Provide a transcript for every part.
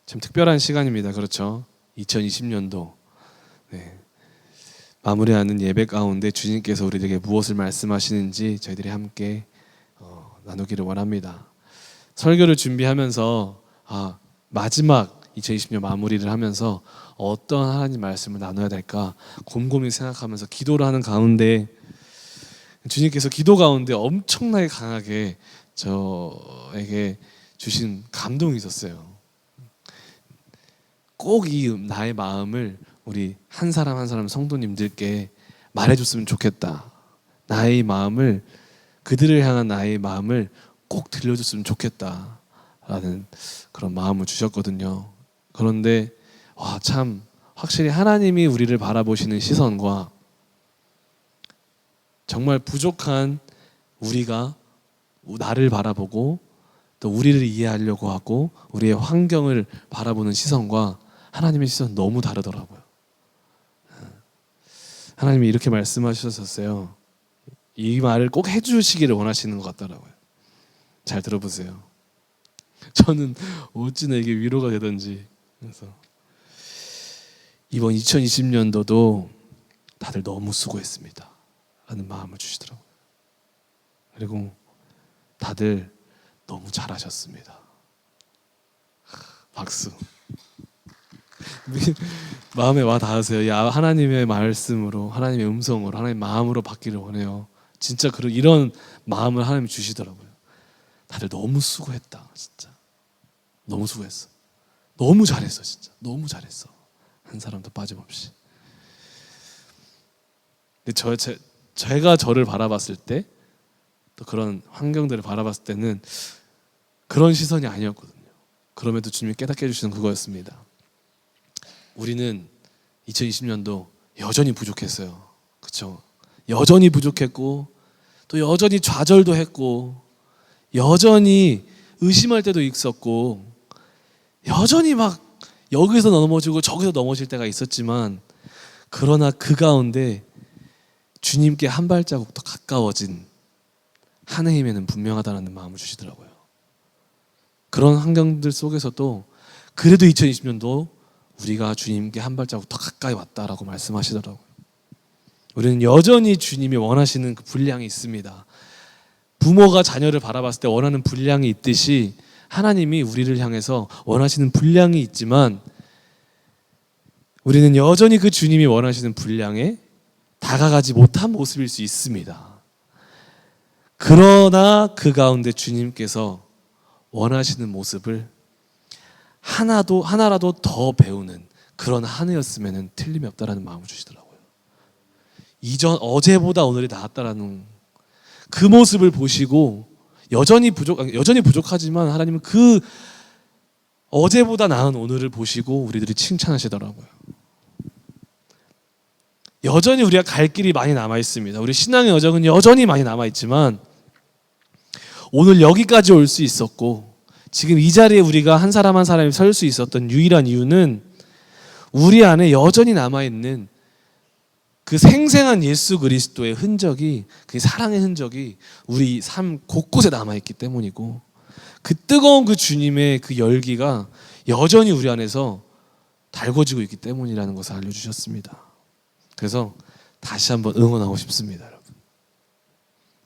참 특별한 시간입니다. 그렇죠? 2020년도 마무리하는 예배 가운데 주님께서 우리에게 무엇을 말씀하시는지 저희들이 함께 나누기를 원합니다. 설교를 준비하면서 마지막 2020년 마무리를 하면서 어떤 하나님 말씀을 나눠야 될까 곰곰이 생각하면서 기도를 하는 가운데 주님께서 기도 가운데 엄청나게 강하게 저에게 주신 감동이 있었어요. 꼭 이 나의 마음을 우리 한 사람 한 사람 성도님들께 말해줬으면 좋겠다. 나의 마음을, 그들을 향한 나의 마음을 꼭 들려줬으면 좋겠다 라는 그런 마음을 주셨거든요. 그런데 참 확실히 하나님이 우리를 바라보시는 시선과 정말 부족한 우리가 나를 바라보고 또 우리를 이해하려고 하고 우리의 환경을 바라보는 시선과 하나님의 시선은 너무 다르더라고요. 하나님이 이렇게 말씀하셨었어요. 이 말을 꼭 해주시기를 원하시는 것 같더라고요. 잘 들어보세요. 저는 어찌나 이게 위로가 되던지. 그래서 이번 2020년도도 다들 너무 수고했습니다 라는 마음을 주시더라고요. 그리고 다들 너무 잘하셨습니다. 박수. 마음에 와 닿으세요. 하나님의 말씀으로, 하나님의 음성으로, 하나님의 마음으로 받기를 원해요. 진짜 이런 마음을 하나님이 주시더라고요. 다들 너무 수고했다. 진짜 너무 수고했어. 너무 잘했어. 진짜 너무 잘했어. 한 사람도 빠짐없이. 근데 제가 저를 바라봤을 때, 또 그런 환경들을 바라봤을 때는 그런 시선이 아니었거든요. 그럼에도 주님이 깨닫게 해주시는 그거였습니다. 우리는 2020년도 여전히 부족했어요. 그렇죠? 여전히 부족했고 또 여전히 좌절도 했고 여전히 의심할 때도 있었고 여전히 막 여기서 넘어지고 저기서 넘어질 때가 있었지만 그러나 그 가운데 주님께 한 발자국 더 가까워진 하나님에는 분명하다는 마음을 주시더라고요. 그런 환경들 속에서도 그래도 2020년도 우리가 주님께 한 발자국 더 가까이 왔다라고 말씀하시더라고요. 우리는 여전히 주님이 원하시는 그 분량이 있습니다. 부모가 자녀를 바라봤을 때 원하는 분량이 있듯이 하나님이 우리를 향해서 원하시는 분량이 있지만 우리는 여전히 그 주님이 원하시는 분량에 다가가지 못한 모습일 수 있습니다. 그러나 그 가운데 주님께서 원하시는 모습을 하나라도 더 배우는 그런 한 해였으면 틀림이 없다라는 마음을 주시더라고요. 어제보다 오늘이 나았다라는 그 모습을 보시고 여전히 부족하지만 하나님은 그 어제보다 나은 오늘을 보시고 우리들이 칭찬하시더라고요. 여전히 우리가 갈 길이 많이 남아 있습니다. 우리 신앙의 여정은 여전히 많이 남아 있지만 오늘 여기까지 올 수 있었고 지금 이 자리에 우리가 한 사람 한 사람이 설 수 있었던 유일한 이유는 우리 안에 여전히 남아있는 그 생생한 예수 그리스도의 흔적이, 그 사랑의 흔적이 우리 삶 곳곳에 남아있기 때문이고 그 뜨거운 그 주님의 그 열기가 여전히 우리 안에서 달궈지고 있기 때문이라는 것을 알려주셨습니다. 그래서 다시 한번 응원하고 싶습니다. 여러분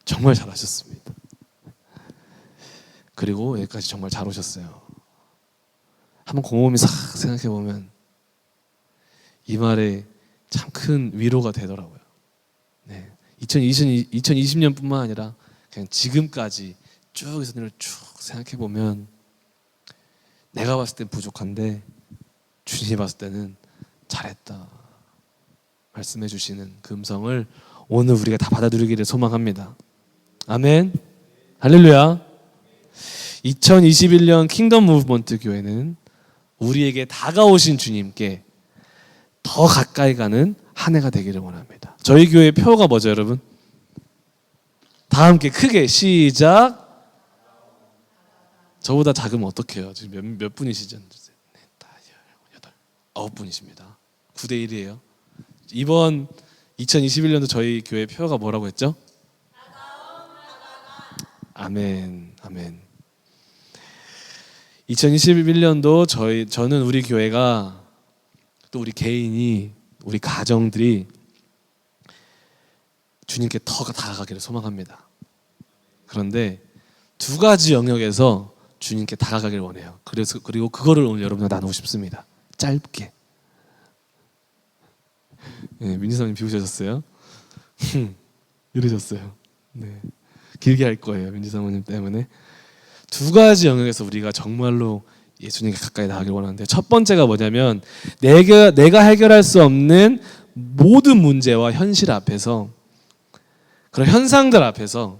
정말 잘하셨습니다. 그리고 여기까지 정말 잘 오셨어요. 한번 곰곰이 싹 생각해보면 이 말에 참 큰 위로가 되더라고요. 2020년뿐만 아니라 그냥 지금까지 쭉 있었던 일을 쭉 생각해보면 내가 봤을 땐 부족한데 주님이 봤을 때는 잘했다 말씀해 주시는 그 음성을 오늘 우리가 다 받아들이기를 소망합니다. 아멘. 할렐루야. 2021년 킹덤 무브먼트 교회는 우리에게 다가오신 주님께 더 가까이 가는 한 해가 되기를 원합니다. 저희 교회 표가 뭐죠, 여러분? 다 함께 크게 시작. 저보다 작으면 어떡해요? 지금 몇 분이시죠? 넷, 다섯, 여덟, 9분이십니다. 9대 1이에요. 이번 2021년도 저희 교회 표가 뭐라고 했죠? 아멘, 아멘. 2021년도 저는 우리 교회가 또 우리 개인이 우리 가정들이 주님께 더 다가가기를 소망합니다. 그런데 두 가지 영역에서 주님께 다가가길 원해요. 그리고 그거를 오늘 여러분과 나누고 싶습니다. 짧게. 네, 민지사님 비우셨어요? 이러셨어요. 네, 길게 할 거예요. 민지사모님 때문에. 두 가지 영역에서 우리가 정말로 예수님께 가까이 나가길 원하는데, 첫 번째가 뭐냐면 내가 해결할 수 없는 모든 문제와 현실 앞에서, 그런 현상들 앞에서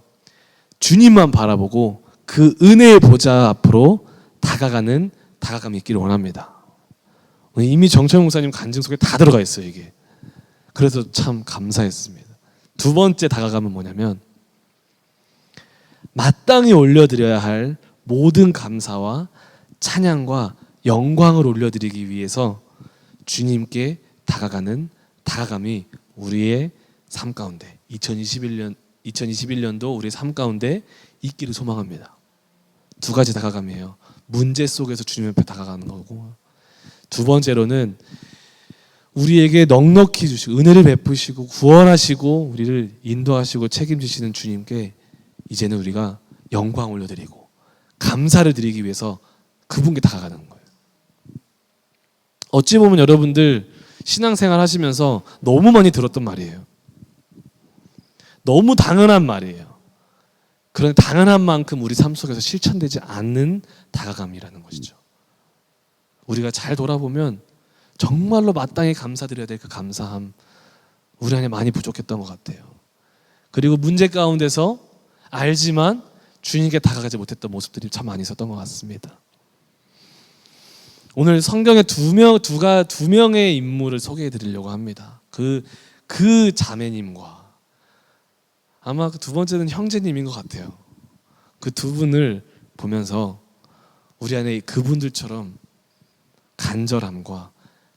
주님만 바라보고 그 은혜의 보좌 앞으로 다가감이 있기를 원합니다. 이미 정철 목사님 간증 속에 다 들어가 있어요, 이게. 그래서 참 감사했습니다. 두 번째 다가감은 뭐냐면 마땅히 올려드려야 할 모든 감사와 찬양과 영광을 올려드리기 위해서 주님께 다가감이 우리의 삶 가운데 2021년도 우리의 삶 가운데 있기를 소망합니다. 두 가지 다가감이에요. 문제 속에서 주님 앞에 다가가는 거고, 두 번째로는 우리에게 넉넉히 주시고 은혜를 베푸시고 구원하시고 우리를 인도하시고 책임지시는 주님께 이제는 우리가 영광 올려드리고 감사를 드리기 위해서 그분께 다가가는 거예요. 어찌 보면 여러분들 신앙생활 하시면서 너무 많이 들었던 말이에요. 너무 당연한 말이에요. 그런 당연한 만큼 우리 삶 속에서 실천되지 않는 다가감이라는 것이죠. 우리가 잘 돌아보면 정말로 마땅히 감사드려야 될 그 감사함, 우리 안에 많이 부족했던 것 같아요. 그리고 문제 가운데서 알지만 주님께 다가가지 못했던 모습들이 참 많이 있었던 것 같습니다. 오늘 성경에 두 명의 인물을 소개해 드리려고 합니다. 그 자매님과, 아마 그 두 번째는 형제님인 것 같아요. 그 두 분을 보면서 우리 안에 그분들처럼 간절함과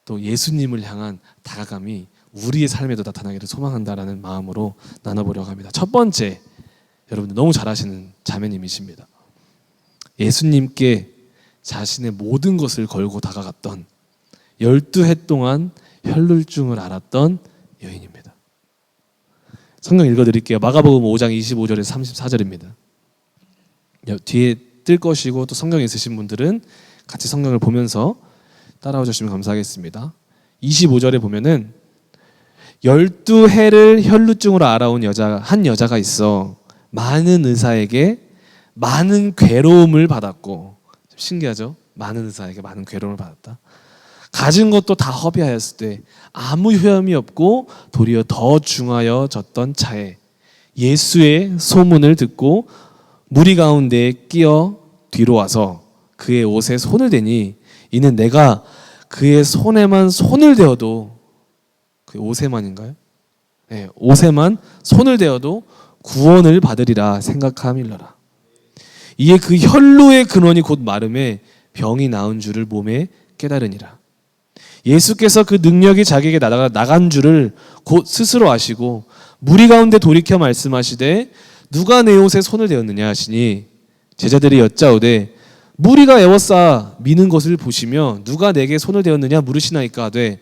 또 예수님을 향한 다가감이 우리의 삶에도 나타나기를 소망한다라는 마음으로 나눠보려고 합니다. 첫 번째, 여러분들 너무 잘 아시는 자매님이십니다. 예수님께 자신의 모든 것을 걸고 다가갔던 12해 동안 혈루증을 앓았던 여인입니다. 성경 읽어드릴게요. 마가복음 5장 25절에서 34절입니다. 뒤에 뜰 것이고 또 성경에 있으신 분들은 같이 성경을 보면서 따라와 주시면 감사하겠습니다. 25절에 보면은 12해를 혈루증으로 앓아온 한 여자가 있어 많은 의사에게 많은 괴로움을 받았고, 신기하죠? 많은 의사에게 많은 괴로움을 받았다. 가진 것도 다 허비하였을 때 아무 효험이 없고 도리어 더 중하여졌던 차에 예수의 소문을 듣고 무리 가운데 끼어 뒤로 와서 그의 옷에 손을 대니 이는 내가 그의 손에만 손을 대어도, 그 옷에만인가요? 네, 옷에만 손을 대어도 구원을 받으리라 생각함일러라. 이에 그 혈루의 근원이 곧 마름에 병이 나은 줄을 몸에 깨달으니라. 예수께서 그 능력이 자기에게 나간 줄을 곧 스스로 아시고 무리 가운데 돌이켜 말씀하시되 누가 내 옷에 손을 대었느냐 하시니 제자들이 여짜오되 무리가 에워싸 미는 것을 보시며 누가 내게 손을 대었느냐 물으시나이까 하되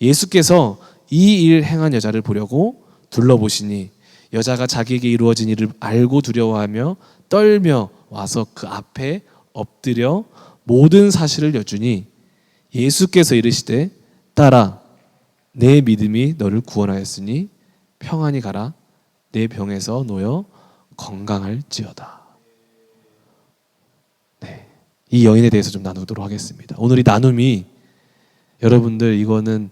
예수께서 이 일 행한 여자를 보려고 둘러보시니 여자가 자기에게 이루어진 일을 알고 두려워하며 떨며 와서 그 앞에 엎드려 모든 사실을 여쭈니 예수께서 이르시되 딸아 내 믿음이 너를 구원하였으니 평안히 가라 내 병에서 놓여 건강할지어다. 네, 이 여인에 대해서 좀 나누도록 하겠습니다. 오늘 이 나눔이 여러분들 이거는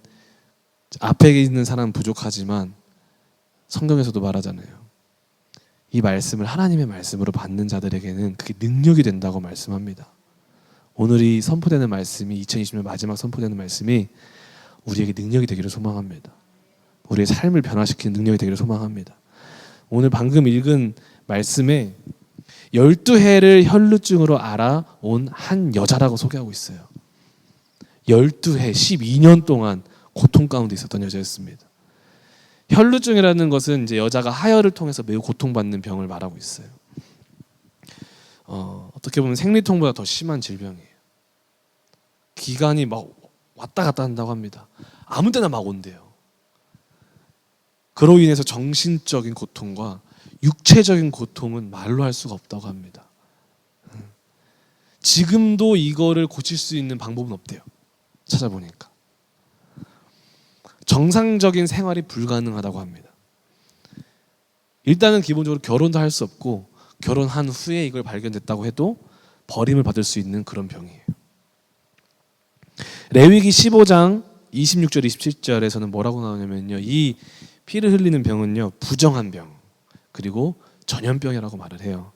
앞에 있는 사람은 부족하지만 성경에서도 말하잖아요. 이 말씀을 하나님의 말씀으로 받는 자들에게는 그게 능력이 된다고 말씀합니다. 오늘이 선포되는 말씀이 2020년 마지막 선포되는 말씀이 우리에게 능력이 되기를 소망합니다. 우리의 삶을 변화시키는 능력이 되기를 소망합니다. 오늘 방금 읽은 말씀에 12해를 혈루증으로 앓아온 한 여자라고 소개하고 있어요. 12해, 12년 동안 고통 가운데 있었던 여자였습니다. 혈루증이라는 것은 이제 여자가 하혈을 통해서 매우 고통받는 병을 말하고 있어요. 어떻게 보면 생리통보다 더 심한 질병이에요. 기간이 막 왔다 갔다 한다고 합니다. 아무 때나 막 온대요. 그로 인해서 정신적인 고통과 육체적인 고통은 말로 할 수가 없다고 합니다. 지금도 이거를 고칠 수 있는 방법은 없대요. 찾아보니까. 정상적인 생활이 불가능하다고 합니다. 일단은 기본적으로 결혼도 할 수 없고 결혼한 후에 이걸 발견됐다고 해도 버림을 받을 수 있는 그런 병이에요. 레위기 15장 26절 27절에서는 뭐라고 나오냐면요. 이 피를 흘리는 병은요. 부정한 병 그리고 전염병이라고 말을 해요.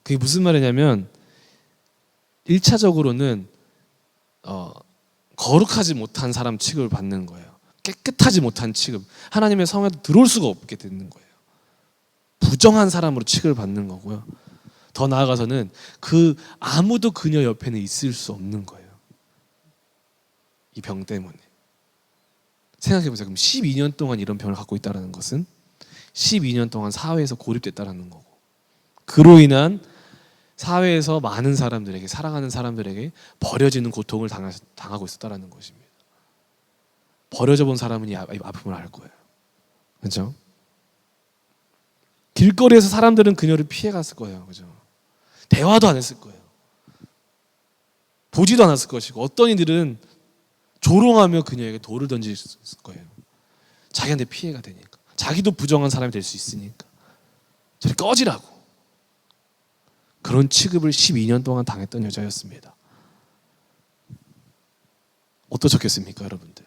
그게 무슨 말이냐면 1차적으로는 거룩하지 못한 사람 취급을 받는 거예요. 깨끗하지 못한 취급. 하나님의 성에 들어올 수가 없게 되는 거예요. 부정한 사람으로 취급을 받는 거고요. 더 나아가서는 아무도 그녀 옆에는 있을 수 없는 거예요. 이 병 때문에. 생각해보세요. 그럼 12년 동안 이런 병을 갖고 있다는 것은 12년 동안 사회에서 고립됐다는 거고 그로 인한 사회에서 많은 사람들에게 사랑하는 사람들에게 버려지는 고통을 당하고 있었다는 것입니다. 버려져 본 사람은 이 아픔을 알 거예요. 그렇죠? 길거리에서 사람들은 그녀를 피해갔을 거예요. 그죠? 대화도 안 했을 거예요. 보지도 않았을 것이고 어떤 이들은 조롱하며 그녀에게 돌을 던질 거예요. 자기한테 피해가 되니까. 자기도 부정한 사람이 될 수 있으니까. 저리 꺼지라고. 그런 취급을 12년 동안 당했던 여자였습니다. 어떠셨겠습니까, 여러분들?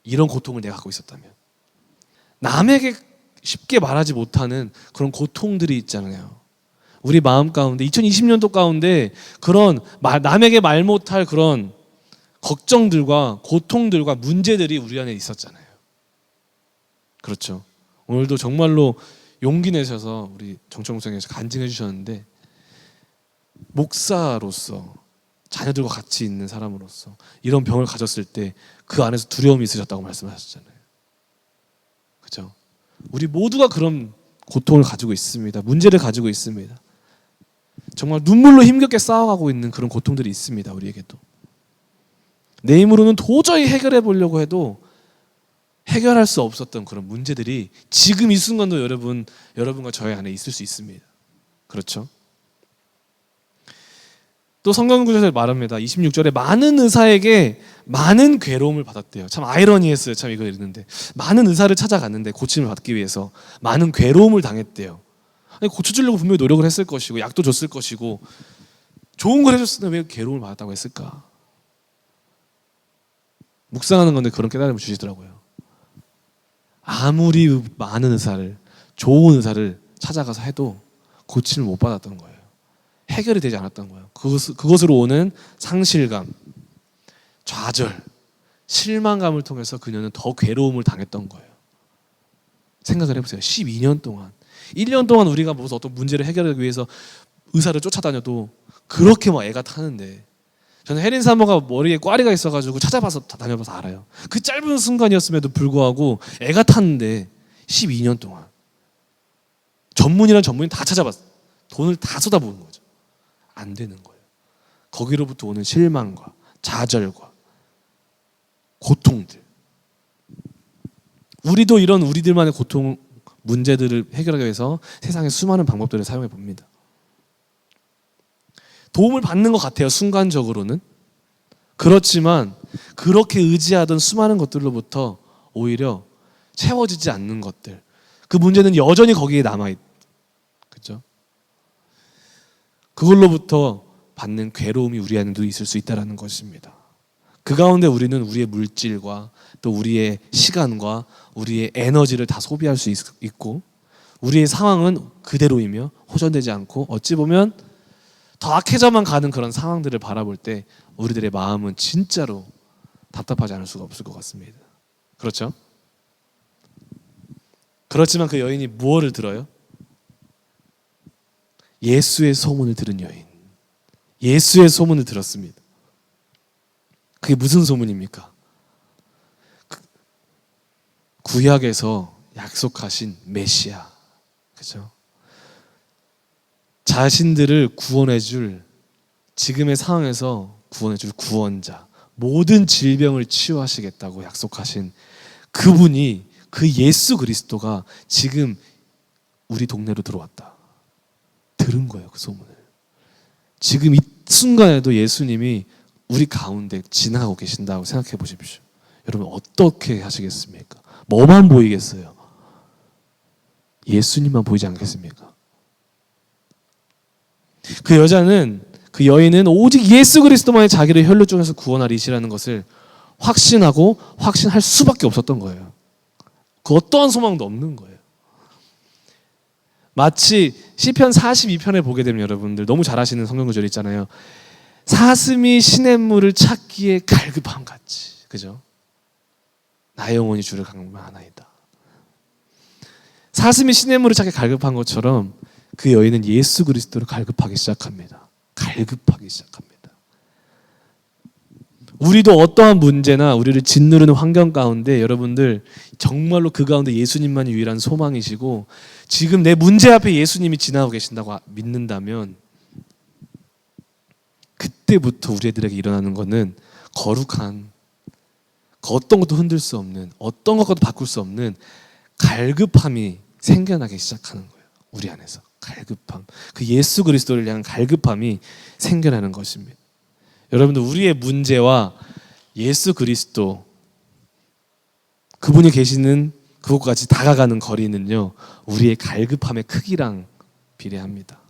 이런 고통을 내가 갖고 있었다면. 남에게 쉽게 말하지 못하는 그런 고통들이 있잖아요. 우리 마음 가운데 2020년도 가운데 그런 남에게 말 못할 그런 걱정들과 고통들과 문제들이 우리 안에 있었잖아요. 그렇죠. 오늘도 정말로 용기 내셔서 우리 정청목사님께서 간증해 주셨는데 목사로서 자녀들과 같이 있는 사람으로서 이런 병을 가졌을 때 그 안에서 두려움이 있으셨다고 말씀하셨잖아요. 그렇죠. 우리 모두가 그런 고통을 가지고 있습니다. 문제를 가지고 있습니다. 정말 눈물로 힘겹게 싸워가고 있는 그런 고통들이 있습니다. 우리에게도. 내 힘으로는 도저히 해결해 보려고 해도 해결할 수 없었던 그런 문제들이 지금 이 순간도 여러분과 저의 안에 있을 수 있습니다. 그렇죠? 또 성경 구절에 말합니다. 26절에 많은 의사에게 많은 괴로움을 받았대요. 참 아이러니했어요. 참 이거 읽는데 많은 의사를 찾아갔는데 고침을 받기 위해서 많은 괴로움을 당했대요. 아니, 고쳐주려고 분명히 노력을 했을 것이고 약도 줬을 것이고 좋은 걸 해줬으면 왜 괴로움을 받았다고 했을까? 묵상하는 건데 그런 깨달음을 주시더라고요. 아무리 많은 의사를 좋은 의사를 찾아가서 해도 고침을 못 받았던 거예요. 해결이 되지 않았던 거예요. 그것으로 오는 상실감, 좌절, 실망감을 통해서 그녀는 더 괴로움을 당했던 거예요. 생각을 해보세요. 12년 동안 1년 동안 우리가 무슨 어떤 문제를 해결하기 위해서 의사를 쫓아다녀도 그렇게 막 애가 타는데 저는 혜린 사모가 머리에 꽈리가 있어가지고 찾아봐서 다녀봐서 알아요. 그 짧은 순간이었음에도 불구하고 애가 탔는데 12년 동안 전문이란 전문의 다 찾아봤어. 돈을 다 쏟아부은 거죠. 안 되는 거예요. 거기로부터 오는 실망과 좌절과 고통들. 우리도 이런 우리들만의 고통, 문제들을 해결하기 위해서 세상의 수많은 방법들을 사용해 봅니다. 도움을 받는 것 같아요. 순간적으로는. 그렇지만 그렇게 의지하던 수많은 것들로부터 오히려 채워지지 않는 것들. 그 문제는 여전히 거기에 남아있. 그렇죠? 그걸로부터 받는 괴로움이 우리 안에도 있을 수 있다는 것입니다. 그 가운데 우리는 우리의 물질과 또 우리의 시간과 우리의 에너지를 다 소비할 수 있고 우리의 상황은 그대로이며 호전되지 않고 어찌 보면 더 악해져만 가는 그런 상황들을 바라볼 때 우리들의 마음은 진짜로 답답하지 않을 수가 없을 것 같습니다. 그렇죠? 그렇지만 그 여인이 무엇을 들어요? 예수의 소문을 들은 여인. 예수의 소문을 들었습니다. 그게 무슨 소문입니까? 구약에서 약속하신 메시아. 그죠? 자신들을 구원해 줄 지금의 상황에서 구원해 줄 구원자, 모든 질병을 치유하시겠다고 약속하신 그분이, 그 예수 그리스도가 지금 우리 동네로 들어왔다. 들은 거예요, 그 소문을. 지금 이 순간에도 예수님이 우리 가운데 지나가고 계신다고 생각해 보십시오. 여러분 어떻게 하시겠습니까? 뭐만 보이겠어요? 예수님만 보이지 않겠습니까? 그 여자는, 그 여인은 오직 예수 그리스도만이 자기를 혈루 중에서 구원하리시라는 것을 확신하고 확신할 수밖에 없었던 거예요. 그 어떠한 소망도 없는 거예요. 마치 시편 42편에 보게 되면 여러분들 너무 잘 아시는 성경 구절 있잖아요. 사슴이 시냇물을 찾기에 갈급함 같이, 그죠? 나의 영혼이 주를 갈망하나이다. 사슴이 시냇물을 찾기 갈급한 것처럼 그 여인은 예수 그리스도를 갈급하기 시작합니다. 갈급하기 시작합니다. 우리도 어떠한 문제나 우리를 짓누르는 환경 가운데 여러분들 정말로 그 가운데 예수님만이 유일한 소망이시고 지금 내 문제 앞에 예수님이 지나고 계신다고 믿는다면 그때부터 우리들에게 일어나는 것은 거룩한, 그 어떤 것도 흔들 수 없는, 어떤 것과도 바꿀 수 없는 갈급함이 생겨나기 시작하는 거예요. 우리 안에서 갈급함, 그 예수 그리스도를 향한 갈급함이 생겨나는 것입니다. 여러분들 우리의 문제와 예수 그리스도, 그분이 계시는 그곳까지 다가가는 거리는요, 우리의 갈급함의 크기랑 비례합니다.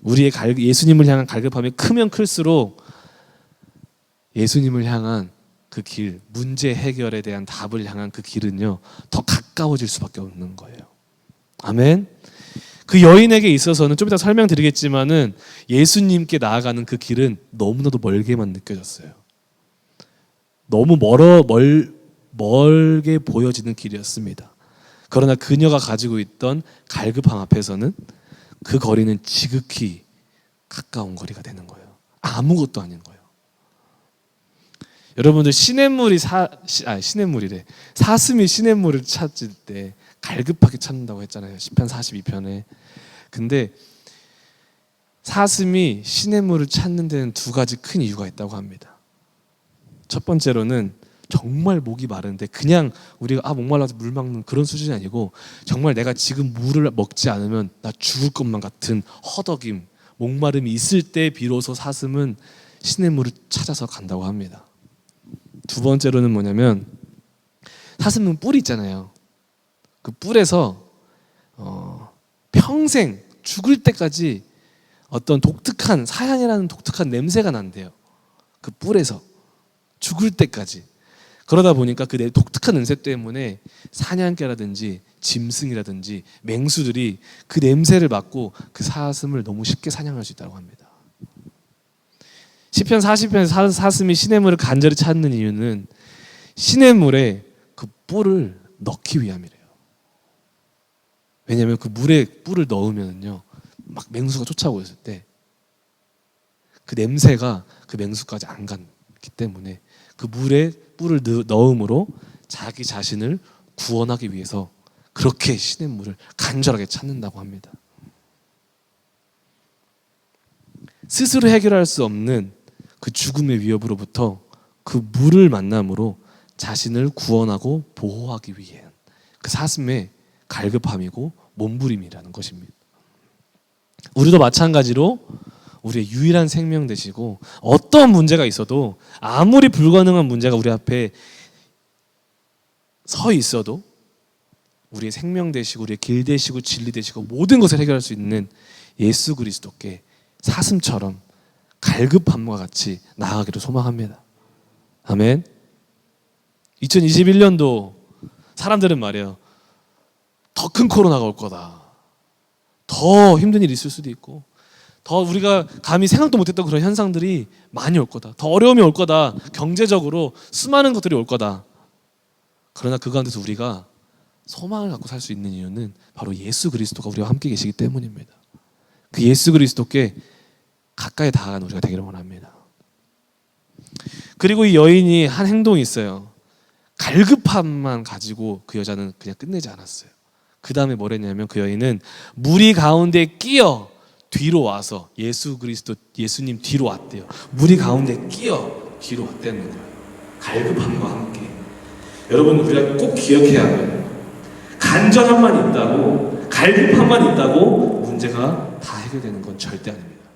우리의 예수님을 향한 갈급함이 크면 클수록 예수님을 향한 그 길, 문제 해결에 대한 답을 향한 그 길은요, 더 가까워질 수밖에 없는 거예요. 아멘. 그 여인에게 있어서는 좀 이따 설명드리겠지만은 예수님께 나아가는 그 길은 너무나도 멀게만 느껴졌어요. 너무 멀게 보여지는 길이었습니다. 그러나 그녀가 가지고 있던 갈급함 앞에서는 그 거리는 지극히 가까운 거리가 되는 거예요. 아무것도 아닌 거예요. 여러분들 사슴이 시냇물을 찾을 때 갈급하게 찾는다고 했잖아요. 시편 42편에. 근데 사슴이 시냇물을 찾는 데는 두 가지 큰 이유가 있다고 합니다. 첫 번째로는 정말 목이 마른데 그냥 우리가 목말라서 물 막는 그런 수준이 아니고 정말 내가 지금 물을 먹지 않으면 나 죽을 것만 같은 허덕임, 목마름이 있을 때 비로소 사슴은 시냇물을 찾아서 간다고 합니다. 두 번째로는 뭐냐면 사슴은 뿔이 있잖아요. 그 뿔에서 평생 죽을 때까지 어떤 독특한 사향이라는 독특한 냄새가 난대요. 그 뿔에서 죽을 때까지. 그러다 보니까 그 독특한 냄새 때문에 사냥개라든지 짐승이라든지 맹수들이 그 냄새를 맡고 그 사슴을 너무 쉽게 사냥할 수 있다고 합니다. 시편 40편에서 사슴이 시냇물을 간절히 찾는 이유는 시냇물에 그 뿔을 넣기 위함이래요. 왜냐하면 그 물에 뿔을 넣으면요, 막 맹수가 쫓아오고 있을 때 그 냄새가 그 맹수까지 안 갔기 때문에 그 물에 뿔을 넣음으로 자기 자신을 구원하기 위해서 그렇게 시냇물을 간절하게 찾는다고 합니다. 스스로 해결할 수 없는 그 죽음의 위협으로부터 그 물을 만남으로 자신을 구원하고 보호하기 위한 그 사슴의 갈급함이고 몸부림이라는 것입니다. 우리도 마찬가지로 우리의 유일한 생명 되시고 어떤 문제가 있어도 아무리 불가능한 문제가 우리 앞에 서 있어도 우리의 생명 되시고 우리의 길 되시고 진리 되시고 모든 것을 해결할 수 있는 예수 그리스도께 사슴처럼 갈급함과 같이 나아가기를 소망합니다. 아멘. 2021년도 사람들은 말이에요, 더 큰 코로나가 올 거다, 더 힘든 일이 있을 수도 있고 더 우리가 감히 생각도 못했던 그런 현상들이 많이 올 거다, 더 어려움이 올 거다, 경제적으로 수많은 것들이 올 거다. 그러나 그 가운데서 우리가 소망을 갖고 살 수 있는 이유는 바로 예수 그리스도가 우리와 함께 계시기 때문입니다. 그 예수 그리스도께 가까이 다가가는 우리가 되기를 원합니다. 그리고 이 여인이 한 행동이 있어요. 갈급함만 가지고 그 여자는 그냥 끝내지 않았어요. 그 다음에 뭘 했냐면 그 여인은 무리 가운데 끼어 뒤로 와서 예수님 뒤로 왔대요. 무리 가운데 끼어 뒤로 왔다는 거예요. 갈급함과 함께. 여러분, 우리가 꼭 기억해야 해요. 간절함만 있다고, 갈급함만 있다고 문제가 다 해결되는 건 절대 아닙니다.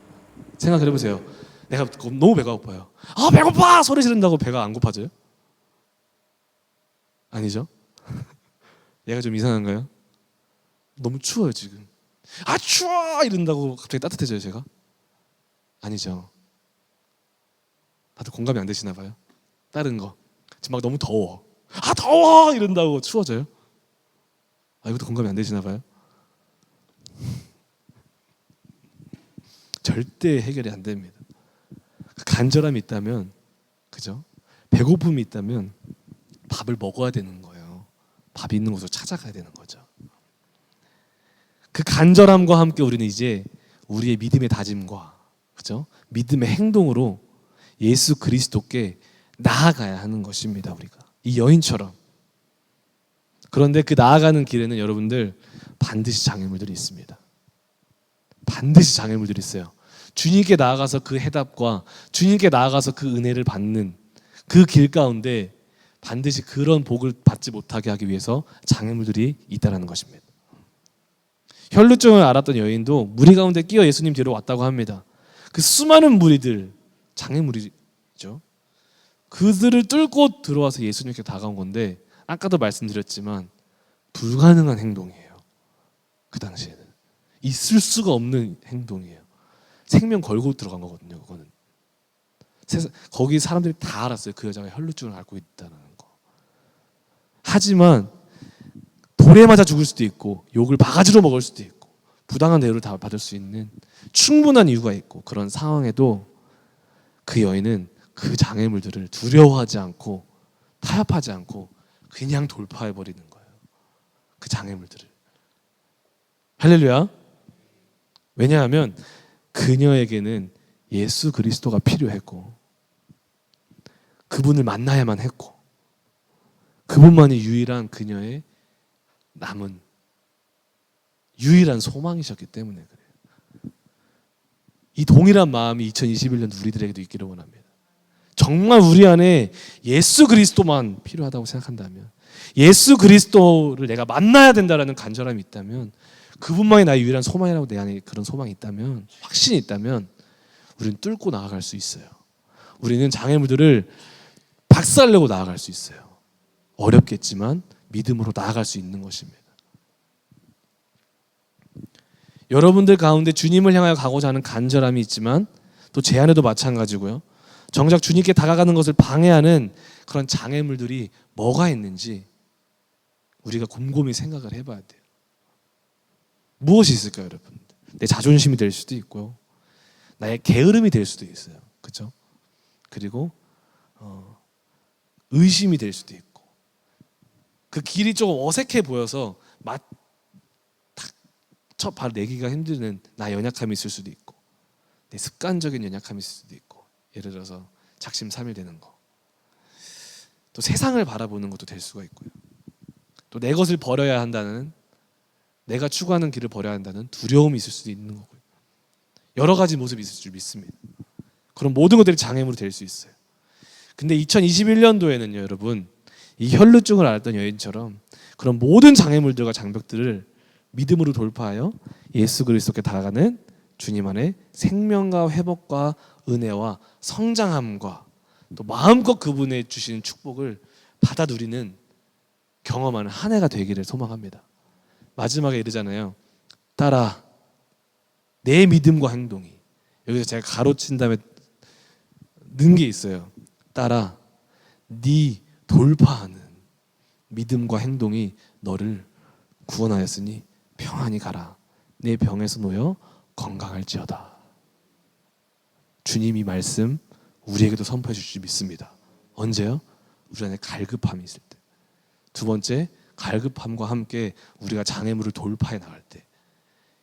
생각을 해보세요. 내가 너무 배가 고파요. 아, 배고파! 소리 지른다고 배가 안 고파져요? 아니죠? 얘가 좀 이상한가요? 너무 추워요 지금. 아, 추워! 이런다고 갑자기 따뜻해져요 제가? 아니죠. 다들 공감이 안 되시나 봐요. 다른 거 지금 막 너무 더워. 아, 더워! 이런다고 추워져요? 아, 이것도 공감이 안 되시나 봐요. 절대 해결이 안 됩니다. 간절함이 있다면, 그죠? 배고픔이 있다면 밥을 먹어야 되는 거예요. 밥이 있는 곳으로 찾아가야 되는 거죠. 그 간절함과 함께 우리는 이제 우리의 믿음의 다짐과, 그죠? 믿음의 행동으로 예수 그리스도께 나아가야 하는 것입니다. 우리가 이 여인처럼. 그런데 그 나아가는 길에는 여러분들 반드시 장애물들이 있습니다. 반드시 장애물들이 있어요. 주님께 나아가서 그 해답과 주님께 나아가서 그 은혜를 받는 그 길 가운데 반드시 그런 복을 받지 못하게 하기 위해서 장애물들이 있다는 것입니다. 혈루증을 앓았던 여인도 무리 가운데 끼어 예수님 뒤로 왔다고 합니다. 그 수많은 무리들, 장애물이죠. 그들을 뚫고 들어와서 예수님께 다가온 건데, 아까도 말씀드렸지만 불가능한 행동이에요. 그 당시에는 있을 수가 없는 행동이에요. 생명 걸고 들어간 거거든요. 그거는 거기 사람들이 다 알았어요. 그 여자가 혈루증을 앓고 있다는 거. 하지만 돌에 맞아 죽을 수도 있고, 욕을 바가지로 먹을 수도 있고, 부당한 대우를 다 받을 수 있는 충분한 이유가 있고, 그런 상황에도 그 여인은 그 장애물들을 두려워하지 않고 타협하지 않고 그냥 돌파해버리는 거예요. 그 장애물들을. 할렐루야. 왜냐하면 그녀에게는 예수 그리스도가 필요했고, 그분을 만나야만 했고, 그분만이 유일한 그녀의 남은 유일한 소망이셨기 때문에 그래요. 이 동일한 마음이 2021년 우리들에게도 있기를 원합니다. 정말 우리 안에 예수 그리스도만 필요하다고 생각한다면, 예수 그리스도를 내가 만나야 된다라는 간절함이 있다면, 그분만이 나의 유일한 소망이라고 내 안에 그런 소망이 있다면, 확신이 있다면 우리는 뚫고 나아갈 수 있어요. 우리는 장애물들을 박살내고 나아갈 수 있어요. 어렵겠지만 믿음으로 나아갈 수 있는 것입니다. 여러분들 가운데 주님을 향하여 가고자 하는 간절함이 있지만 또 제 안에도 마찬가지고요. 정작 주님께 다가가는 것을 방해하는 그런 장애물들이 뭐가 있는지 우리가 곰곰이 생각을 해봐야 돼요. 무엇이 있을까요, 여러분? 내 자존심이 될 수도 있고요. 나의 게으름이 될 수도 있어요. 그렇죠? 그리고 의심이 될 수도 있고, 그 길이 조금 어색해 보여서 첫 발 내기가 힘드는 나의 연약함이 있을 수도 있고, 내 습관적인 연약함이 있을 수도 있고, 예를 들어서 작심삼일되는 거, 또 세상을 바라보는 것도 될 수가 있고요. 또 내 것을 버려야 한다는, 내가 추구하는 길을 버려야 한다는 두려움이 있을 수도 있는 거고요. 여러 가지 모습이 있을 줄 믿습니다. 그럼 모든 것들이 장애물이 될 수 있어요. 근데 2021년도에는요, 여러분, 이 혈루증을 앓았던 여인처럼 그런 모든 장애물들과 장벽들을 믿음으로 돌파하여 예수 그리스도께 다가가는 주님 안에 생명과 회복과 은혜와 성장함과 또 마음껏 그분의 주시는 축복을 받아 누리는 경험하는 한 해가 되기를 소망합니다. 마지막에 이르잖아요. 따라 내 믿음과 행동이, 여기서 제가 가로친 다음에 넣은 게 있어요. 따라 네 돌파하는 믿음과 행동이 너를 구원하였으니 평안히 가라. 내 병에서 놓여 건강할지어다. 주님이 말씀 우리에게도 선포해 주실 줄 믿습니다. 언제요? 우리 안에 갈급함이 있을 때. 두 번째, 갈급함과 함께 우리가 장애물을 돌파해 나갈 때,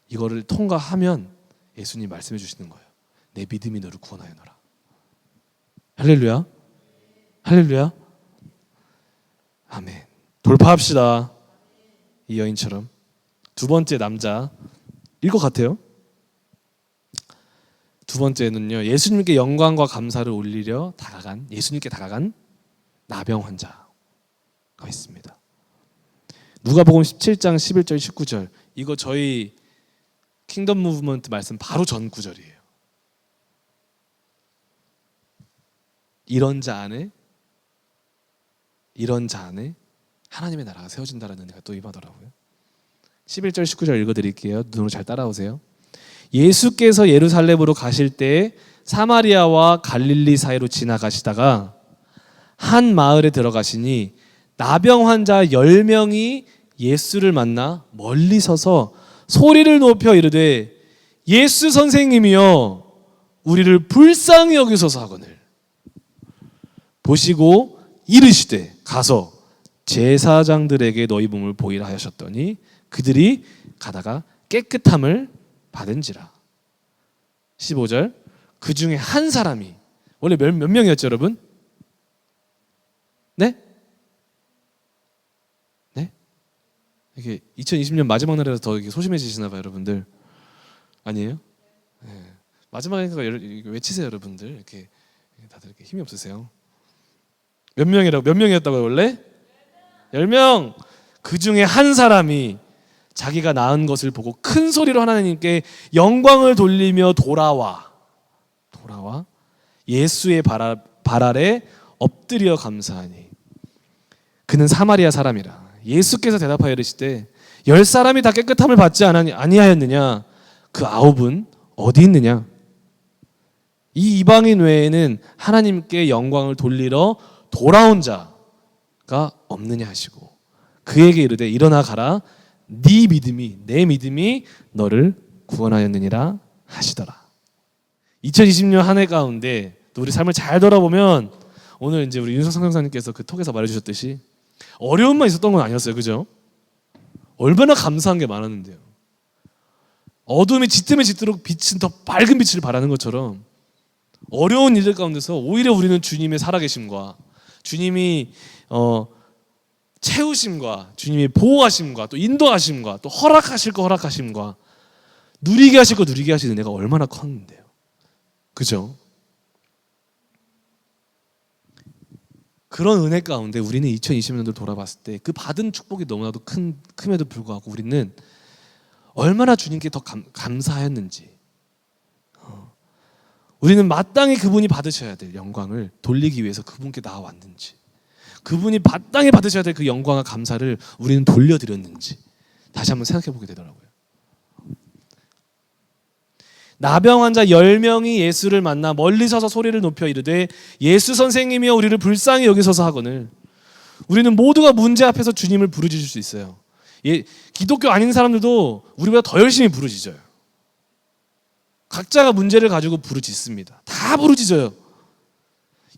이거를 통과하면 예수님이 말씀해 주시는 거예요. 내 믿음이 너를 구원하여노라. 할렐루야. 할렐루야. 아멘. 돌파합시다. 이 여인처럼. 두 번째 남자, 일 것 같아요. 두 번째는요, 예수님께 영광과 감사를 올리려 예수님께 다가간 나병 환자가 있습니다. 누가복음 17장 11절 19절, 이거 저희 킹덤 무브먼트 말씀 바로 전 구절이에요. 이런 자 안에 하나님의 나라가 세워진다라는 의미가 또 임하더라고요. 11절 19절 읽어드릴게요. 눈으로 잘 따라오세요. 예수께서 예루살렘으로 가실 때에 사마리아와 갈릴리 사이로 지나가시다가 한 마을에 들어가시니 나병 환자 10명이 예수를 만나 멀리 서서 소리를 높여 이르되 예수 선생님이여 우리를 불쌍히 여기소서 하거늘 보시고 이르시되 가서 제사장들에게 너희 몸을 보이라 하셨더니 그들이 가다가 깨끗함을 받은지라. 15절, 그 중에 한 사람이, 원래 몇 명이었죠 여러분? 네? 네? 이게 2020년 마지막 날이라서 더 소심해지시나 봐요 여러분들. 아니에요? 네. 마지막이니까 외치세요 여러분들. 이렇게 다들 이렇게 힘이 없으세요. 몇 명이었다고요 원래? 10명. 그 중에 한 사람이 자기가 낳은 것을 보고 큰 소리로 하나님께 영광을 돌리며 돌아와 예수의 발 아래 엎드려 감사하니 그는 사마리아 사람이라. 예수께서 대답하여 이르시되 10사람이 다 깨끗함을 받지 아니하였느냐? 그 9은 어디 있느냐? 이 이방인 외에는 하나님께 영광을 돌리러 돌아온 자가 없느냐 하시고 그에게 이르되 일어나 가라 네 믿음이 내 믿음이 너를 구원하였느니라 하시더라. 2020년 한 해 가운데 또 우리 삶을 잘 돌아보면 오늘 이제 우리 윤석 선생님께서 그 톡에서 말해주셨듯이 어려움만 있었던 건 아니었어요, 그죠? 얼마나 감사한 게 많았는데요. 어둠이 짙으면 짙도록 빛은 더 밝은 빛을 발하는 것처럼 어려운 일들 가운데서 오히려 우리는 주님의 살아계심과 주님이 채우심과 주님이 보호하심과 또 인도하심과 또 허락하실 거 허락하심과 누리게 하실 거 누리게 하시는 은혜가 얼마나 컸는데요. 그죠? 그런 은혜 가운데 우리는 2020년도를 돌아봤을 때 그 받은 축복이 너무나도 큼에도 불구하고 우리는 얼마나 주님께 더 감사하였는지, 우리는 마땅히 그분이 받으셔야 될 영광을 돌리기 위해서 그분께 나아왔는지, 그분이 마땅히 받으셔야 될 그 영광과 감사를 우리는 돌려드렸는지 다시 한번 생각해 보게 되더라고요. 나병 환자 10명이 예수를 만나 멀리 서서 소리를 높여 이르되 예수 선생님이여 우리를 불쌍히 여기소서 하거늘. 우리는 모두가 문제 앞에서 주님을 부르짖을 수 있어요. 기독교 아닌 사람들도 우리보다 더 열심히 부르짖어요. 각자가 문제를 가지고 부르짖습니다. 다 부르짖어요.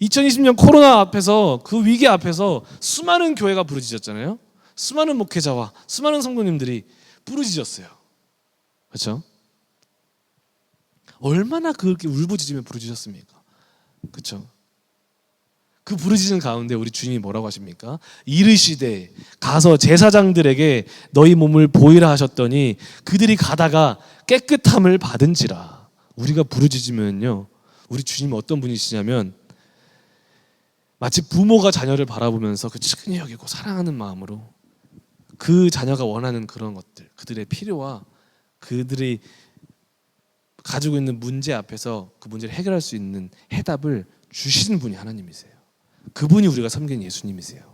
2020년 코로나 앞에서 그 위기 앞에서 수많은 교회가 부르짖었잖아요. 수많은 목회자와 수많은 성도님들이 부르짖었어요. 그렇죠? 얼마나 그렇게 울부짖으며 부르짖었습니까? 그렇죠? 그 부르짖은 가운데 우리 주님이 뭐라고 하십니까? 이르시되 가서 제사장들에게 너희 몸을 보이라 하셨더니 그들이 가다가 깨끗함을 받은지라. 우리가 부르짖으면요, 우리 주님은 어떤 분이시냐면 마치 부모가 자녀를 바라보면서 그 측은히 여기고 사랑하는 마음으로 그 자녀가 원하는 그런 것들, 그들의 필요와 그들이 가지고 있는 문제 앞에서 그 문제를 해결할 수 있는 해답을 주시는 분이 하나님이세요. 그분이 우리가 섬기는 예수님이세요.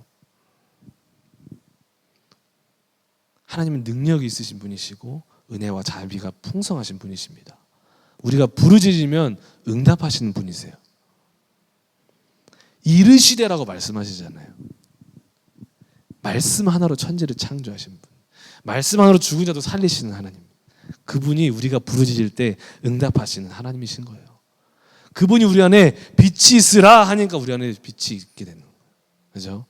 하나님은 능력이 있으신 분이시고 은혜와 자비가 풍성하신 분이십니다. 우리가 부르짖으면 응답하시는 분이세요. 이르시되라고 말씀하시잖아요. 말씀 하나로 천지를 창조하신 분, 말씀 하나로 죽은 자도 살리시는 하나님, 그분이 우리가 부르짖을 때 응답하시는 하나님이신 거예요. 그분이 우리 안에 빛이 있으라 하니까 우리 안에 빛이 있게 되는 거예요. 그죠?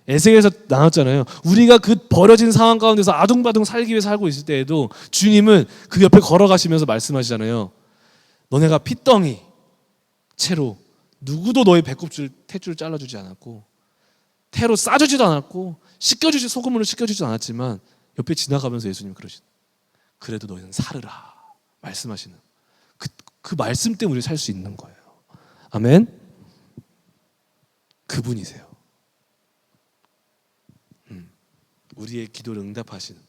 에스겔에서 나눴잖아요. 우리가 그 버려진 상황 가운데서 아둥바둥 살기 위해 살고 있을 때에도 주님은 그 옆에 걸어가시면서 말씀하시잖아요. 너네가 핏덩이 채로 누구도 너의 배꼽줄 탯줄 잘라주지 않았고 태로 싸주지도 않았고 소금으로 씻겨주지도 않았지만 옆에 지나가면서 예수님 그러시는, 그래도 너희는 살으라 말씀하시는, 그 말씀 때문에 우리 살 수 있는 거예요. 아멘. 그분이세요. 우리의 기도를 응답하시는.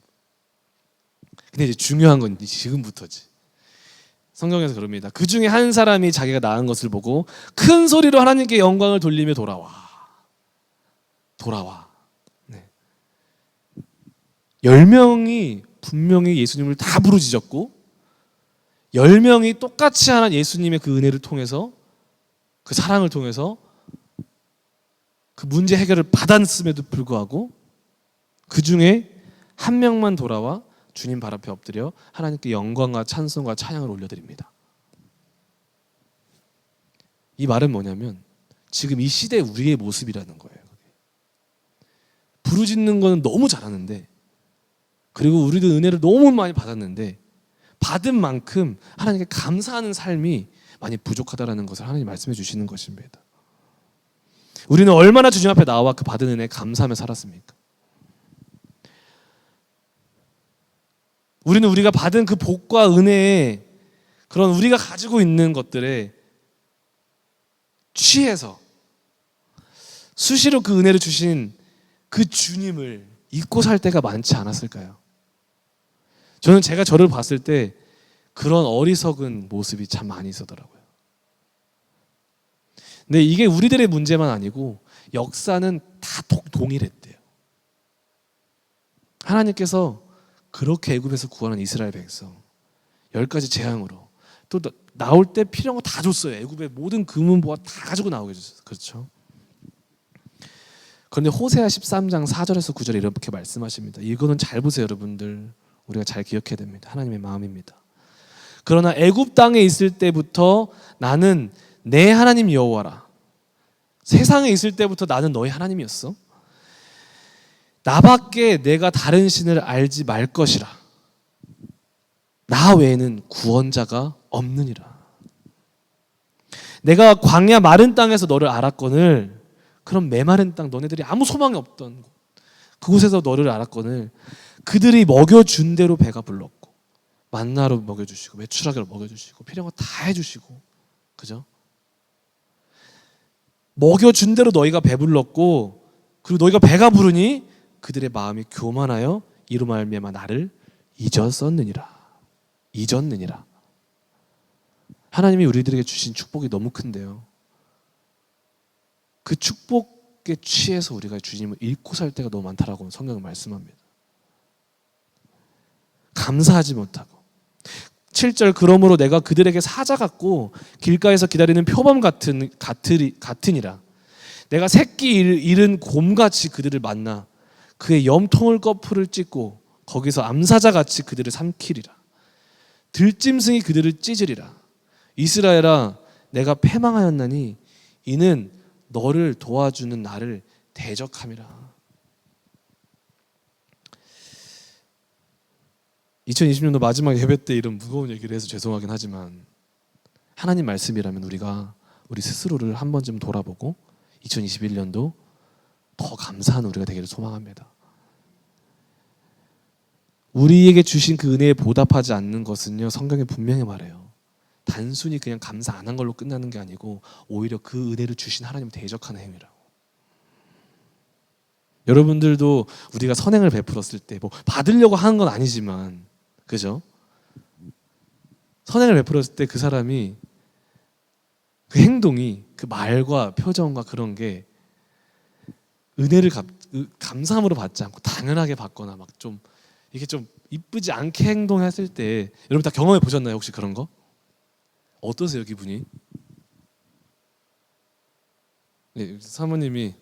근데 이제 중요한 건 지금부터지. 성경에서 그럽니다. 그 중에 한 사람이 자기가 낳은 것을 보고 큰 소리로 하나님께 영광을 돌리며 돌아와. 네. 10명이 분명히 예수님을 다 부르짖었고 10명이 똑같이 하나 예수님의 그 은혜를 통해서 그 사랑을 통해서 그 문제 해결을 받았음에도 불구하고 그 중에 한 명만 돌아와 주님 발 앞에 엎드려 하나님께 영광과 찬송과 찬양을 올려드립니다. 이 말은 뭐냐면 지금 이 시대 우리의 모습이라는 거예요. 부르짖는 거는 너무 잘하는데 그리고 우리도 은혜를 너무 많이 받았는데 받은 만큼 하나님께 감사하는 삶이 많이 부족하다는 것을 하나님 말씀해 주시는 것입니다. 우리는 얼마나 주님 앞에 나와 그 받은 은혜에 감사하며 살았습니까? 우리는 우리가 받은 그 복과 은혜에 그런 우리가 가지고 있는 것들에 취해서 수시로 그 은혜를 주신 그 주님을 잊고 살 때가 많지 않았을까요? 저는 제가 저를 봤을 때 그런 어리석은 모습이 참 많이 있었더라고요. 근데 이게 우리들의 문제만 아니고 역사는 다 동일했대요. 하나님께서 그렇게 애굽에서 구하는 이스라엘 백성 10가지 재앙으로 또 나올 때 필요한 거 다 줬어요. 애굽의 모든 금은보화 다 가지고 나오게 해줬어요. 그렇죠? 그런데 호세아 13장 4절에서 9절에 이렇게 말씀하십니다. 이거는 잘 보세요, 여러분들. 우리가 잘 기억해야 됩니다. 하나님의 마음입니다. 그러나 애굽 땅에 있을 때부터 나는 내 하나님 여호와라. 세상에 있을 때부터 나는 너의 하나님이었어. 나밖에 내가 다른 신을 알지 말 것이라. 나 외에는 구원자가 없느니라. 내가 광야 마른 땅에서 너를 알았거늘. 그럼 메마른 땅, 너네들이 아무 소망이 없던 그곳에서 너를 알았거늘. 그들이 먹여준 대로 배가 불렀고 만나로 먹여주시고 메추라기로 먹여주시고 필요한 거 다 해주시고, 그죠? 먹여준 대로 너희가 배불렀고 그리고 너희가 배가 부르니 그들의 마음이 교만하여 이로 말미암아 나를 잊었느니라. 하나님이 우리들에게 주신 축복이 너무 큰데요, 그 축복에 취해서 우리가 주님을 잃고 살 때가 너무 많다라고 성경은 말씀합니다. 감사하지 못하고 7절 그러므로 내가 그들에게 사자 같고 길가에서 기다리는 표범 같으니라. 내가 새끼 잃은 곰같이 그들을 만나 그의 염통을 거풀을 찢고 거기서 암사자같이 그들을 삼키리라. 들짐승이 그들을 찢으리라. 이스라엘아 내가 패망하였나니 이는 너를 도와주는 나를 대적함이라. 2020년도 마지막 예배 때 이런 무거운 얘기를 해서 죄송하긴 하지만 하나님 말씀이라면 우리가 우리 스스로를 한 번쯤 돌아보고 2021년도 더 감사한 우리가 되기를 소망합니다. 우리에게 주신 그 은혜에 보답하지 않는 것은요, 성경에 분명히 말해요. 단순히 그냥 감사 안 한 걸로 끝나는 게 아니고 오히려 그 은혜를 주신 하나님을 대적하는 행위라고. 여러분들도 우리가 선행을 베풀었을 때 뭐 받으려고 하는 건 아니지만, 그죠? 선행을 베풀었을 때 그 사람이 그 행동이 그 말과 표정과 그런 게 은혜를 감사함으로 받지 않고 당연하게 받거나 막 좀 이게 좀 이쁘지 않게 행동했을 때, 여러분 다 경험해 보셨나요? 혹시 그런 거? 어떠세요, 기분이? 네, 사모님이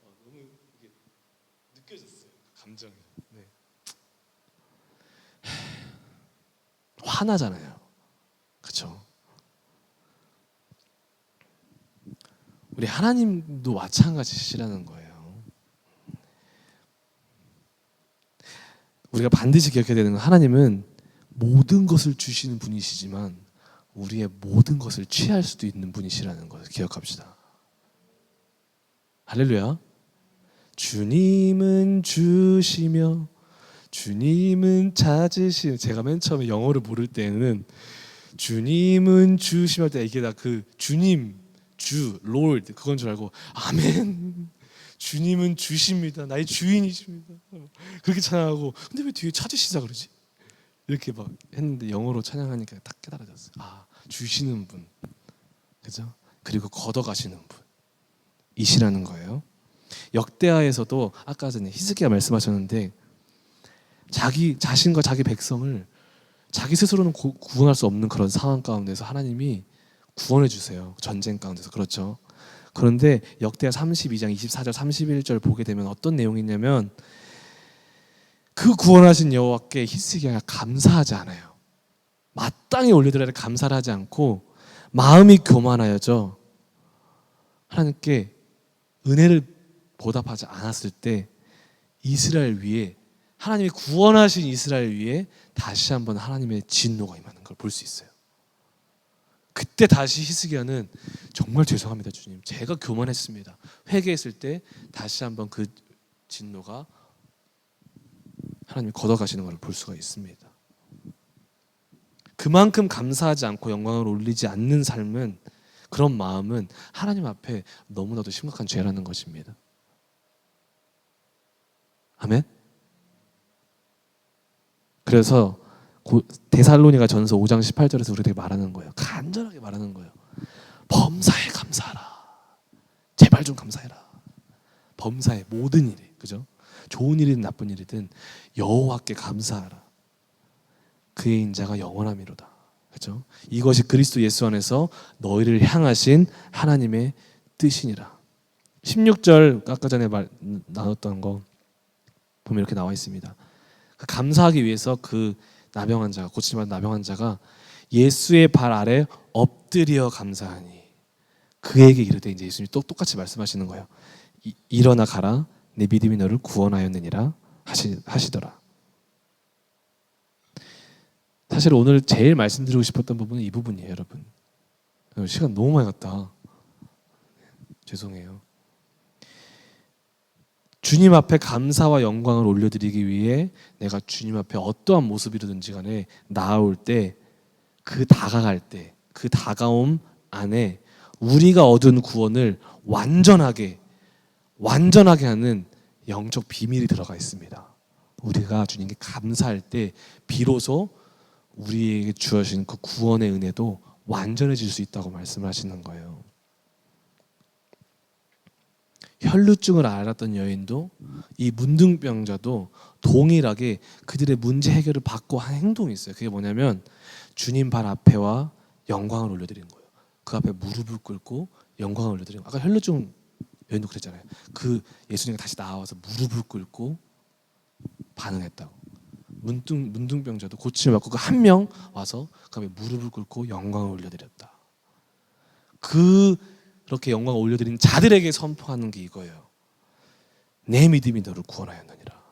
너무 느껴졌어요, 감정이. 네. 화나잖아요, 그렇죠? 우리 하나님도 마찬가지시라는 거예요. 우리가 반드시 기억해야 되는 건 하나님은 모든 것을 주시는 분이시지만 우리의 모든 것을 취할 수도 있는 분이시라는 것을 기억합시다. 할렐루야. 주님은 주시며 주님은 찾으시. 제가 맨 처음에 영어를 모를 때는 주님은 주시할 때 이게 다 그 주님, 주, 롤드 그건 줄 알고 아멘. 주님은 주십니다. 나의 주인이십니다. 그렇게 찬양하고 근데 왜 뒤에 찾으시자 그러지? 이렇게 막 했는데 영어로 찬양하니까 딱 깨달아졌어요. 아, 주시는 분, 그죠? 그리고 걷어가시는 분이시라는 거예요. 역대하에서도 아까 전에 히스기야 말씀하셨는데 자기 자신과 자기 백성을 자기 스스로는 구원할 수 없는 그런 상황 가운데서 하나님이 구원해 주세요. 전쟁 가운데서. 그렇죠. 그런데 역대하 32장 24절 31절 보게 되면 어떤 내용이 있냐면 그 구원하신 여호와께 히스기야가 감사하지 않아요. 마땅히 올려드려야 될 감사를 하지 않고 마음이 교만하여져 하나님께 은혜를 보답하지 않았을 때 이스라엘 위에 하나님이 구원하신 이스라엘 위에 다시 한번 하나님의 진노가 임하는 걸 볼 수 있어요. 그때 다시 히스기야는 정말 죄송합니다 주님, 제가 교만했습니다. 회개했을 때 다시 한번 그 진노가 하나님이 걷어가시는 걸 볼 수가 있습니다. 그만큼 감사하지 않고 영광을 올리지 않는 삶은, 그런 마음은 하나님 앞에 너무나도 심각한 죄라는 것입니다. 아멘. 그래서 데살로니가 전서 5장 18절에서 우리에게 말하는 거예요. 간절하게 말하는 거예요. 범사에 감사하라. 제발 좀 감사해라. 범사에 모든 일에, 그죠? 좋은 일이든 나쁜 일이든 여호와께 감사하라. 그의 인자가 영원함이로다. 그죠? 이것이 그리스도 예수 안에서 너희를 향하신 하나님의 뜻이니라. 16절 아까 전에 나눴던 거 보면 이렇게 나와 있습니다. 감사하기 위해서 그 나병 환자가, 고침받은 나병 환자가 예수의 발 아래 엎드려 감사하니 그에게 이르되, 이제 예수님이 또 똑같이 말씀하시는 거예요. 일어나 가라, 내 믿음이 너를 구원하였느니라 하시더라. 사실 오늘 제일 말씀드리고 싶었던 부분은 이 부분이에요, 여러분. 시간 너무 많이 갔다. 죄송해요. 주님 앞에 감사와 영광을 올려드리기 위해 내가 주님 앞에 어떠한 모습이든지 간에 나아올 때, 그 다가갈 때, 그 다가옴 안에 우리가 얻은 구원을 완전하게 하는 영적 비밀이 들어가 있습니다. 우리가 주님께 감사할 때 비로소 우리에게 주어진 그 구원의 은혜도 완전해질 수 있다고 말씀하시는 거예요. 혈루증을 앓았던 여인도 이 문둥병자도 동일하게 그들의 문제 해결을 받고 한 행동이 있어요. 그게 뭐냐면 주님 발 앞에와 영광을 올려드리는 거예요. 그 앞에 무릎을 꿇고 영광을 올려드리는 거예요. 아까 혈루증 여인도 그랬잖아요. 그 예수님이 다시 나와서 무릎을 꿇고 반응했다고. 문둥병자도 고침을 받고 그 한 명 와서 그 앞에 무릎을 꿇고 영광을 올려드렸다. 그렇게 영광을 올려드린 자들에게 선포하는 게 이거예요. 내 믿음이 너를 구원하였느니라.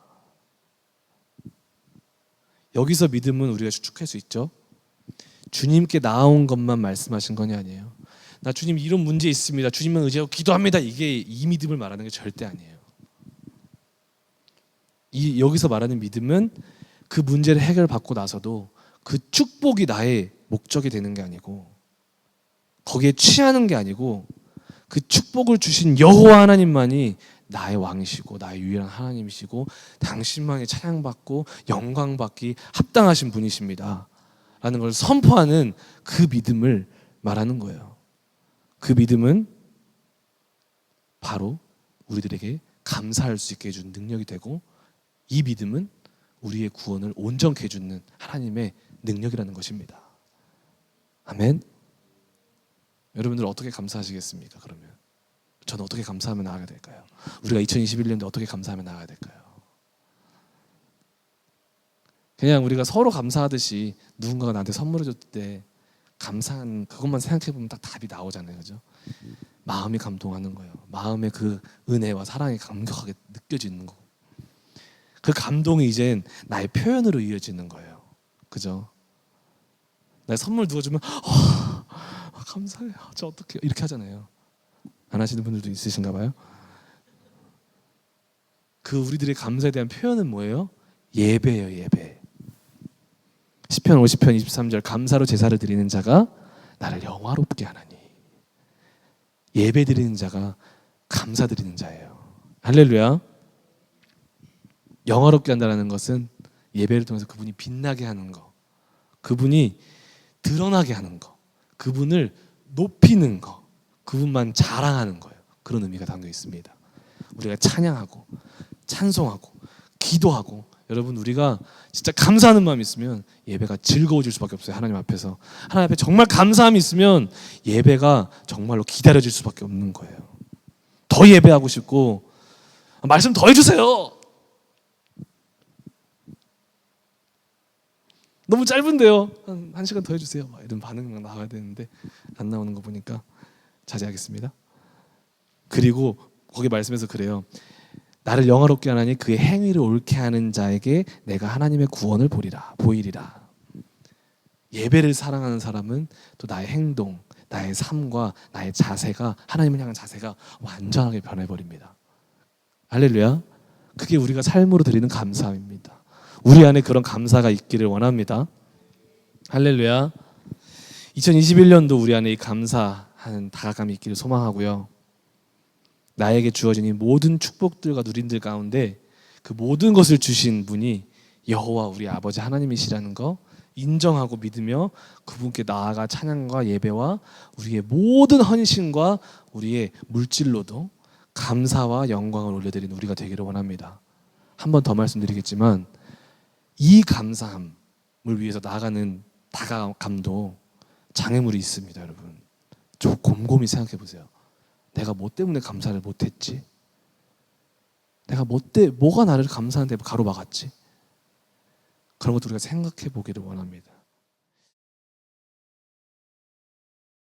여기서 믿음은 우리가 추측할 수 있죠. 주님께 나온 것만 말씀하신 건 아니에요. 나 주님 이런 문제 있습니다, 주님만 의지하고 기도합니다, 이게 이 믿음을 말하는 게 절대 아니에요. 여기서 말하는 믿음은 그 문제를 해결받고 나서도 그 축복이 나의 목적이 되는 게 아니고, 거기에 취하는 게 아니고, 그 축복을 주신 여호와 하나님만이 나의 왕이시고 나의 유일한 하나님이시고 당신만이 찬양받고 영광받기 합당하신 분이십니다 라는 걸 선포하는 그 믿음을 말하는 거예요. 그 믿음은 바로 우리들에게 감사할 수 있게 해준 능력이 되고, 이 믿음은 우리의 구원을 온전케 해주는 하나님의 능력이라는 것입니다. 아멘. 여러분들 어떻게 감사하시겠습니까? 그러면 저는 어떻게 감사하면 나아가야 될까요? 우리가 2021년도에 어떻게 감사하면 나아가야 될까요? 그냥 우리가 서로 감사하듯이 누군가가 나한테 선물을 줬을 때 감사한 그것만 생각해보면 딱 답이 나오잖아요, 그죠? 마음이 감동하는 거예요. 마음의 그 은혜와 사랑이 감격하게 느껴지는 거고, 그 감동이 이젠 나의 표현으로 이어지는 거예요, 그죠? 나 선물 누가 주면 감사해요, 저 어떡해요, 이렇게 하잖아요. 안 하시는 분들도 있으신가 봐요. 그 우리들의 감사에 대한 표현은 뭐예요? 예배예요, 예배. 시편 50편 23절 감사로 제사를 드리는 자가 나를 영화롭게 하나니. 예배 드리는 자가 감사 드리는 자예요. 할렐루야. 영화롭게 한다는 것은 예배를 통해서 그분이 빛나게 하는 거, 그분이 드러나게 하는 거, 그분을 높이는 거, 그분만 자랑하는 거예요. 그런 의미가 담겨 있습니다. 우리가 찬양하고 찬송하고 기도하고, 여러분 우리가 진짜 감사하는 마음이 있으면 예배가 즐거워질 수밖에 없어요. 하나님 앞에서 하나님 앞에 정말 감사함이 있으면 예배가 정말로 기다려질 수밖에 없는 거예요. 더 예배하고 싶고, 말씀 더 해주세요. 너무 짧은데요. 한 시간 더 해주세요. 이런 반응 나와야 되는데 안 나오는 거 보니까 자제하겠습니다. 그리고 거기 말씀에서 그래요. 나를 영화롭게 하나니 그의 행위를 옳게 하는 자에게 내가 하나님의 구원을 보이리라. 예배를 사랑하는 사람은 또 나의 행동, 나의 삶과 나의 자세가, 하나님을 향한 자세가 완전하게 변해버립니다. 할렐루야. 그게 우리가 삶으로 드리는 감사함입니다. 우리 안에 그런 감사가 있기를 원합니다. 할렐루야. 2021년도 우리 안에 이 감사하는 다가감이 있기를 소망하고요. 나에게 주어진 이 모든 축복들과 누림들 가운데 그 모든 것을 주신 분이 여호와 우리 아버지 하나님이시라는 거 인정하고 믿으며 그분께 나아가 찬양과 예배와 우리의 모든 헌신과 우리의 물질로도 감사와 영광을 올려드리는 우리가 되기를 원합니다. 한 번 더 말씀드리겠지만 이 감사함을 위해서 나아가는 다가감도 장애물이 있습니다. 여러분 좀 곰곰이 생각해 보세요. 내가 뭐 때문에 감사를 못했지? 내가 뭐가 나를 감사하는데 가로막았지? 그런 것도 우리가 생각해 보기를 원합니다.